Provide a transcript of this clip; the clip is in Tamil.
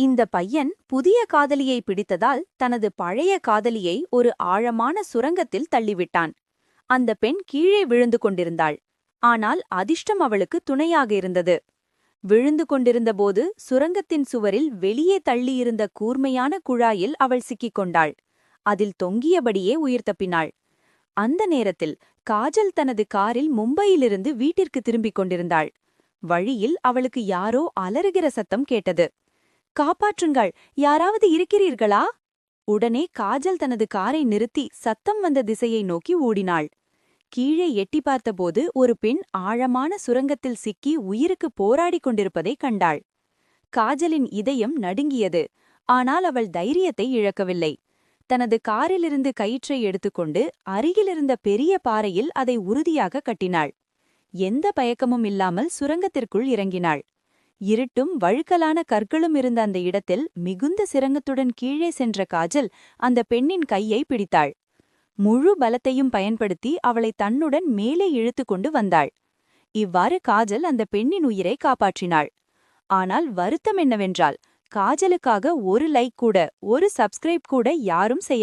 இந்த பையன் புதிய காதலியை பிடித்ததால் தனது பழைய காதலியை ஒரு ஆழமான சுரங்கத்தில் தள்ளிவிட்டான். அந்த பெண் கீழே விழுந்து கொண்டிருந்தாள். ஆனால் அதிர்ஷ்டம் அவளுக்கு துணையாக இருந்தது. விழுந்து கொண்டிருந்தபோது சுரங்கத்தின் சுவரில் வெளியே தள்ளியிருந்த கூர்மையான குழாயில் அவள் சிக்கிக் கொண்டாள். அதில் தொங்கியபடியே உயிர் தப்பினாள். அந்த நேரத்தில் காஜல் தனது காரில் மும்பையிலிருந்து வீட்டிற்கு திரும்பிக் கொண்டிருந்தாள். வழியில் அவளுக்கு யாரோ அலறுகிற சத்தம் கேட்டது. காப்பாற்றுங்கள், யாராவது இருக்கிறீர்களா? உடனே காஜல் தனது காரை நிறுத்தி சத்தம் வந்த திசையை நோக்கி ஓடினாள். கீழே எட்டி பார்த்தபோது ஒரு பெண் ஆழமான சுரங்கத்தில் சிக்கி உயிருக்கு போராடிக் கொண்டிருப்பதைக் கண்டாள். காஜலின் இதயம் நடுங்கியது. ஆனால் அவள் தைரியத்தை இழக்கவில்லை. தனது காரிலிருந்து கயிற்றை எடுத்துக்கொண்டு அருகிலிருந்த பெரிய பாறையில் அதை உறுதியாக கட்டினாள். எந்த பயக்கமும் இல்லாமல் சுரங்கத்திற்குள் இறங்கினாள். இருட்டும் வழுக்கலான கற்களும் இருந்த அந்த இடத்தில் மிகுந்த சிரங்கத்துடன் கீழே சென்ற காஜல் அந்த பெண்ணின் கையை பிடித்தாள். முழு பலத்தையும் பயன்படுத்தி அவளை தன்னுடன் மேலே இழுத்து கொண்டு வந்தாள். இவ்வாறு காஜல் அந்த பெண்ணின் உயிரை காப்பாற்றினாள். ஆனால் வருத்தம் என்னவென்றால், காஜலுக்காக ஒரு லைக் கூட, ஒரு சப்ஸ்கிரைப் கூட யாரும் செய்ய